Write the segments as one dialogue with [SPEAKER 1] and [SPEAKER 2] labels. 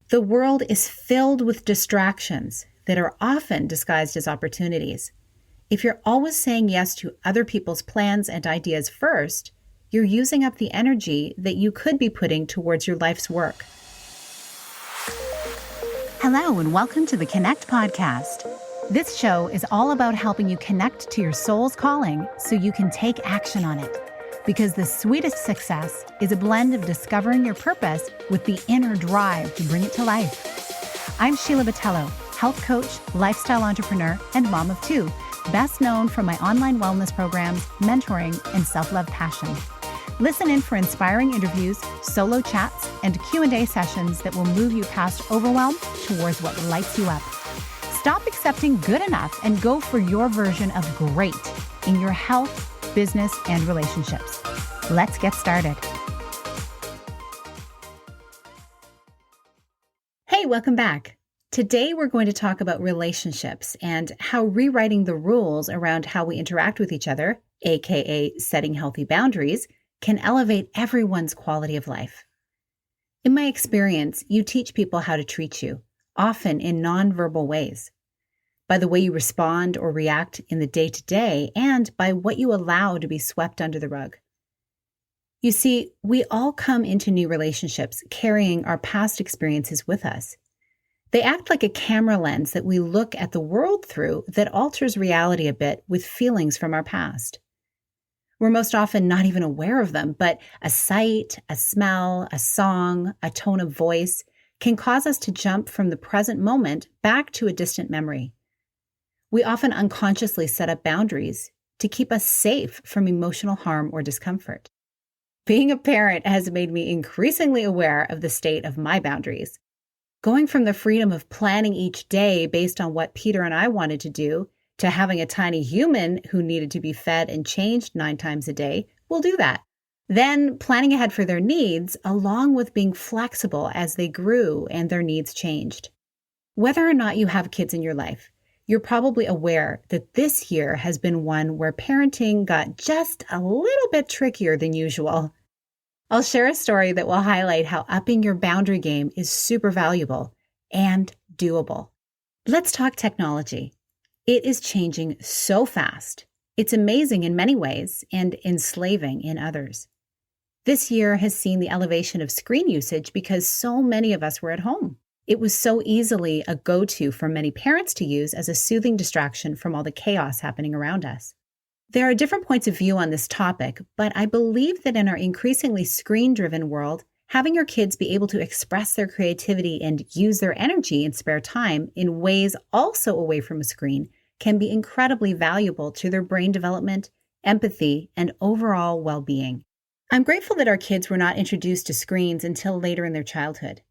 [SPEAKER 1] The world is filled with distractions that are often disguised as opportunities. If you're always saying yes to other people's plans and ideas first, you're using up the energy that you could be putting towards your life's work. Hello, and welcome to the Connect podcast. This show is all about helping you connect to your soul's calling so you can take action on it. Because the sweetest success is a blend of discovering your purpose with the inner drive to bring it to life. I'm Sheila Botello, health coach, lifestyle entrepreneur, and mom of two, best known for my online wellness programs, mentoring, and self-love passion. Listen in for inspiring interviews, solo chats, and Q&A sessions that will move you past overwhelm towards what lights you up. Stop accepting good enough and go for your version of great in your health, business, and relationships. Let's get started. Hey, welcome back. Today, we're going to talk about relationships and how rewriting the rules around how we interact with each other, aka setting healthy boundaries, can elevate everyone's quality of life. In my experience, you teach people how to treat you, often in nonverbal ways, by the way you respond or react in the day-to-day, and by what you allow to be swept under the rug. You see, we all come into new relationships carrying our past experiences with us. They act like a camera lens that we look at the world through that alters reality a bit with feelings from our past. We're most often not even aware of them, but a sight, a smell, a song, a tone of voice can cause us to jump from the present moment back to a distant memory. We often unconsciously set up boundaries to keep us safe from emotional harm or discomfort. Being a parent has made me increasingly aware of the state of my boundaries. Going from the freedom of planning each day based on what Peter and I wanted to do to having a tiny human who needed to be fed and changed 9 times a day, we'll do that. Then planning ahead for their needs, along with being flexible as they grew and their needs changed. Whether or not you have kids in your life, you're probably aware that this year has been one where parenting got just a little bit trickier than usual. I'll share a story that will highlight how upping your boundary game is super valuable and doable. Let's talk technology. It is changing so fast. It's amazing in many ways and enslaving in others. This year has seen the elevation of screen usage because so many of us were at home. It was so easily a go-to for many parents to use as a soothing distraction from all the chaos happening around us. There are different points of view on this topic, but I believe that in our increasingly screen-driven world, having your kids be able to express their creativity and use their energy in spare time in ways also away from a screen can be incredibly valuable to their brain development, empathy, and overall well-being. I'm grateful that our kids were not introduced to screens until later in their childhood.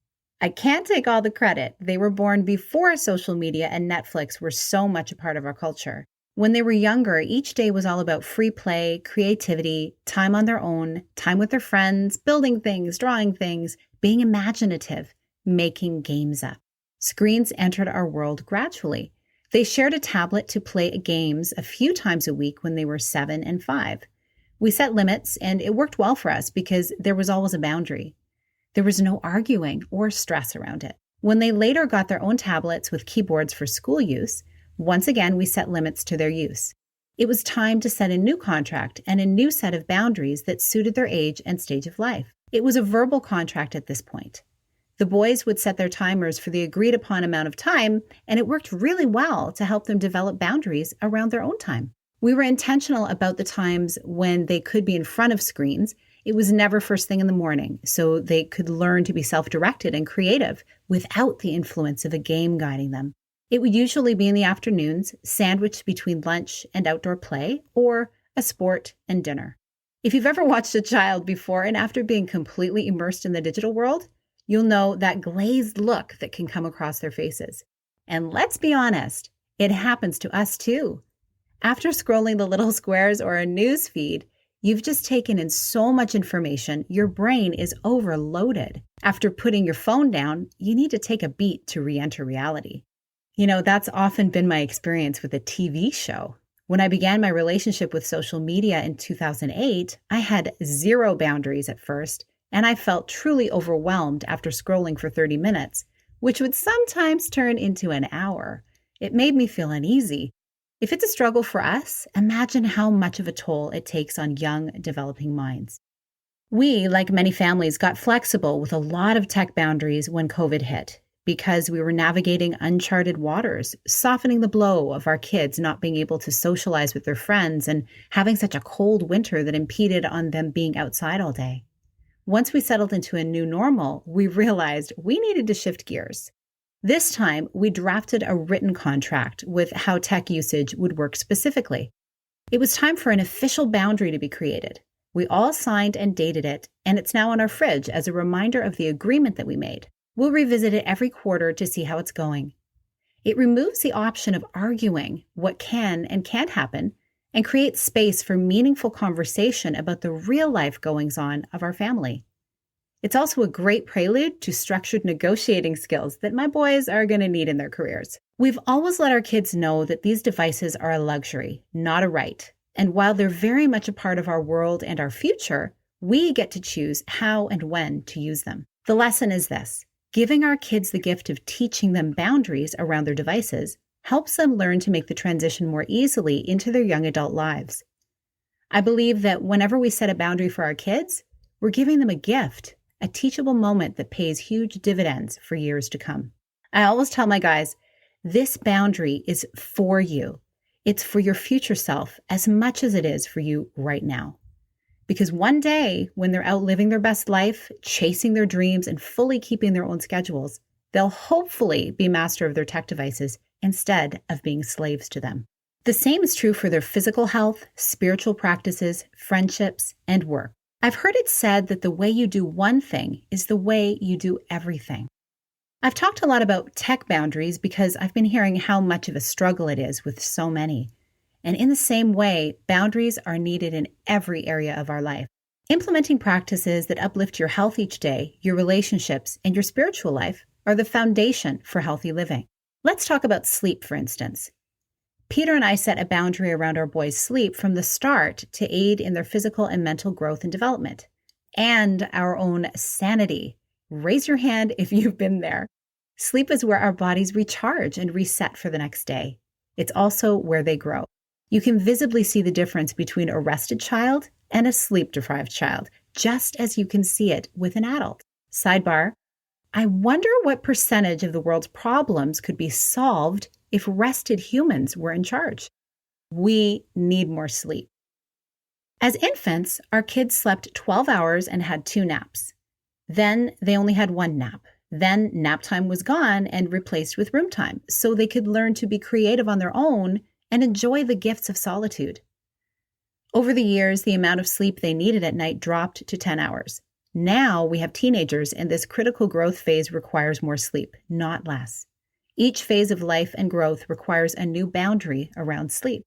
[SPEAKER 1] I can't take all the credit. They were born before social media and Netflix were so much a part of our culture. When they were younger, each day was all about free play, creativity, time on their own, time with their friends, building things, drawing things, being imaginative, making games up. Screens entered our world gradually. They shared a tablet to play games a few times a week when they were 7 and 5. We set limits, and it worked well for us because there was always a boundary. There was no arguing or stress around it. When they later got their own tablets with keyboards for school use, once again, we set limits to their use. It was time to set a new contract and a new set of boundaries that suited their age and stage of life. It was a verbal contract at this point. The boys would set their timers for the agreed upon amount of time, and it worked really well to help them develop boundaries around their own time. We were intentional about the times when they could be in front of screens. It was never first thing in the morning, so they could learn to be self-directed and creative without the influence of a game guiding them. It would usually be in the afternoons, sandwiched between lunch and outdoor play, or a sport and dinner. If you've ever watched a child before and after being completely immersed in the digital world, you'll know that glazed look that can come across their faces. And let's be honest, it happens to us too. After scrolling the little squares or a news feed, you've just taken in so much information, your brain is overloaded. After putting your phone down, you need to take a beat to re-enter reality. You know, that's often been my experience with a TV show. When I began my relationship with social media in 2008, I had zero boundaries at first, and I felt truly overwhelmed after scrolling for 30 minutes which would sometimes turn into an hour. It made me feel uneasy. If it's a struggle for us, imagine how much of a toll it takes on young, developing minds. We, like many families, got flexible with a lot of tech boundaries when COVID hit because we were navigating uncharted waters, softening the blow of our kids not being able to socialize with their friends and having such a cold winter that impeded on them being outside all day. Once we settled into a new normal, we realized we needed to shift gears. This time, we drafted a written contract with how tech usage would work specifically. It was time for an official boundary to be created. We all signed and dated it, and it's now on our fridge as a reminder of the agreement that we made. We'll revisit it every quarter to see how it's going. It removes the option of arguing what can and can't happen and creates space for meaningful conversation about the real-life goings-on of our family. It's also a great prelude to structured negotiating skills that my boys are going to need in their careers. We've always let our kids know that these devices are a luxury, not a right. And while they're very much a part of our world and our future, we get to choose how and when to use them. The lesson is this: giving our kids the gift of teaching them boundaries around their devices helps them learn to make the transition more easily into their young adult lives. I believe that whenever we set a boundary for our kids, we're giving them a gift, a teachable moment that pays huge dividends for years to come. I always tell my guys, this boundary is for you. It's for your future self as much as it is for you right now. Because one day, when they're out living their best life, chasing their dreams, and fully keeping their own schedules, they'll hopefully be master of their tech devices instead of being slaves to them. The same is true for their physical health, spiritual practices, friendships, and work. I've heard it said that the way you do one thing is the way you do everything. I've talked a lot about tech boundaries because I've been hearing how much of a struggle it is with so many. And in the same way, boundaries are needed in every area of our life. Implementing practices that uplift your health each day, your relationships, and your spiritual life are the foundation for healthy living. Let's talk about sleep, for instance. Peter and I set a boundary around our boys' sleep from the start to aid in their physical and mental growth and development, and our own sanity. Raise your hand if you've been there. Sleep is where our bodies recharge and reset for the next day. It's also where they grow. You can visibly see the difference between a rested child and a sleep-deprived child, just as you can see it with an adult. Sidebar, I wonder what percentage of the world's problems could be solved if rested humans were in charge. We need more sleep. As infants, our kids slept 12 hours and had 2 naps. Then they only had 1 nap. Then nap time was gone and replaced with room time, so they could learn to be creative on their own and enjoy the gifts of solitude. Over the years, the amount of sleep they needed at night dropped to 10 hours. Now we have teenagers, and this critical growth phase requires more sleep, not less. Each phase of life and growth requires a new boundary around sleep.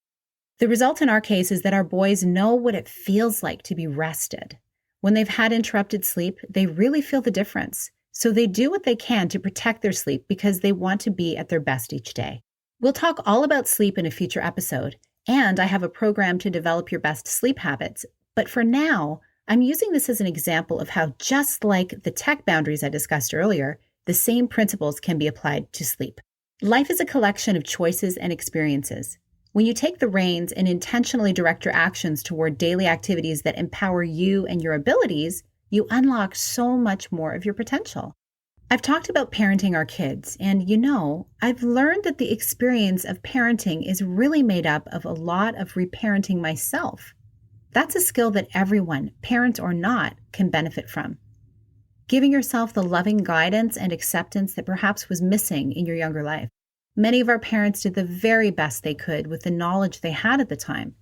[SPEAKER 1] The result in our case is that our boys know what it feels like to be rested. When they've had interrupted sleep, they really feel the difference. So they do what they can to protect their sleep because they want to be at their best each day. We'll talk all about sleep in a future episode, and I have a program to develop your best sleep habits. But for now, I'm using this as an example of how, just like the tech boundaries I discussed earlier, the same principles can be applied to sleep. Life is a collection of choices and experiences. When you take the reins and intentionally direct your actions toward daily activities that empower you and your abilities, you unlock so much more of your potential. I've talked about parenting our kids, and I've learned that the experience of parenting is really made up of a lot of reparenting myself. That's a skill that everyone, parent or not, can benefit from. Giving yourself the loving guidance and acceptance that perhaps was missing in your younger life. Many of our parents did the very best they could with the knowledge they had at the time.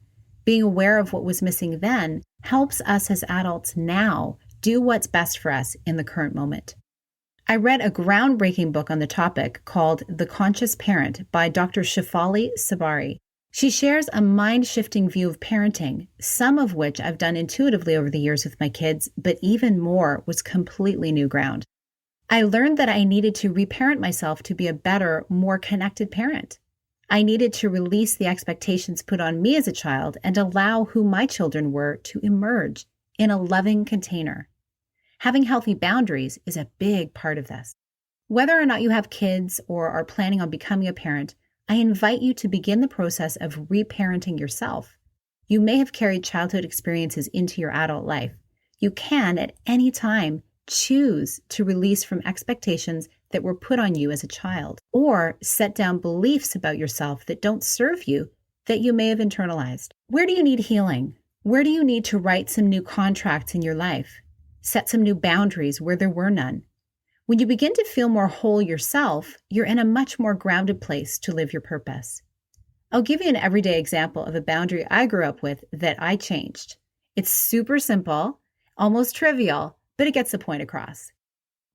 [SPEAKER 1] Being aware of what was missing then helps us as adults now do what's best for us in the current moment. I read a groundbreaking book on the topic called The Conscious Parent by Dr. Shefali Sabari. She shares a mind-shifting view of parenting, some of which I've done intuitively over the years with my kids, but even more was completely new ground. I learned that I needed to reparent myself to be a better, more connected parent. I needed to release the expectations put on me as a child and allow who my children were to emerge in a loving container. Having healthy boundaries is a big part of this. Whether or not you have kids or are planning on becoming a parent, I invite you to begin the process of reparenting yourself. You may have carried childhood experiences into your adult life. You can, at any time, choose to release from expectations that were put on you as a child, or set down beliefs about yourself that don't serve you that you may have internalized. Where do you need healing? Where do you need to write some new contracts in your life? Set some new boundaries where there were none. When you begin to feel more whole yourself, you're in a much more grounded place to live your purpose. I'll give you an everyday example of a boundary I grew up with that I changed. It's super simple, almost trivial, but it gets the point across.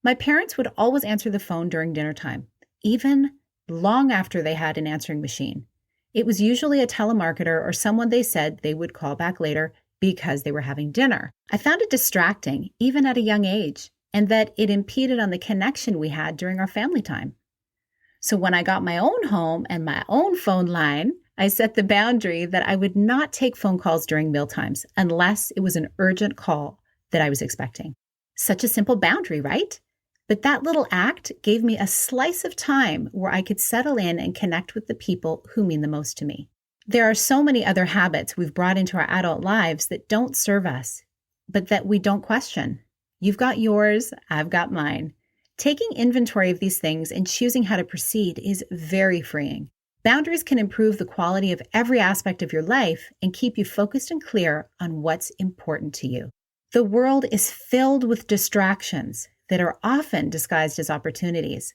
[SPEAKER 1] My parents would always answer the phone during dinner time, even long after they had an answering machine. It was usually a telemarketer or someone they said they would call back later because they were having dinner. I found it distracting, even at a young age, and that it impeded on the connection we had during our family time. So when I got my own home and my own phone line, I set the boundary that I would not take phone calls during mealtimes unless it was an urgent call that I was expecting. Such a simple boundary, right? But that little act gave me a slice of time where I could settle in and connect with the people who mean the most to me. There are so many other habits we've brought into our adult lives that don't serve us, but that we don't question. You've got yours, I've got mine. Taking inventory of these things and choosing how to proceed is very freeing. Boundaries can improve the quality of every aspect of your life and keep you focused and clear on what's important to you. The world is filled with distractions that are often disguised as opportunities.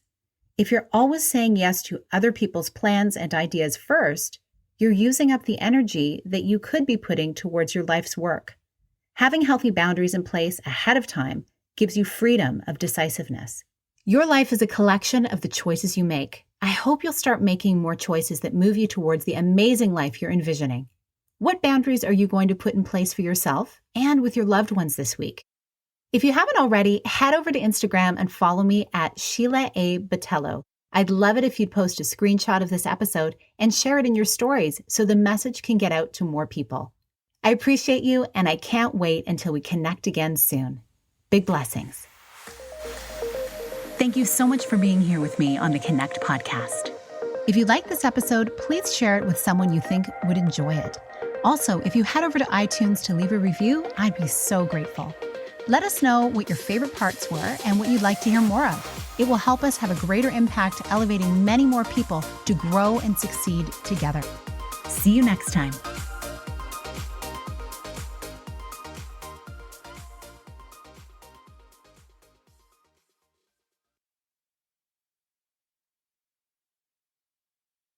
[SPEAKER 1] If you're always saying yes to other people's plans and ideas first, you're using up the energy that you could be putting towards your life's work. Having healthy boundaries in place ahead of time gives you freedom of decisiveness. Your life is a collection of the choices you make. I hope you'll start making more choices that move you towards the amazing life you're envisioning. What boundaries are you going to put in place for yourself and with your loved ones this week? If you haven't already, head over to Instagram and follow me at Sheila A. Botello. I'd love it if you'd post a screenshot of this episode and share it in your stories so the message can get out to more people. I appreciate you, and I can't wait until we connect again soon. Big blessings. Thank you so much for being here with me on the Connect podcast. If you like this episode, please share it with someone you think would enjoy it. Also, if you head over to iTunes to leave a review, I'd be so grateful. Let us know what your favorite parts were and what you'd like to hear more of. It will help us have a greater impact, elevating many more people to grow and succeed together. See you next time.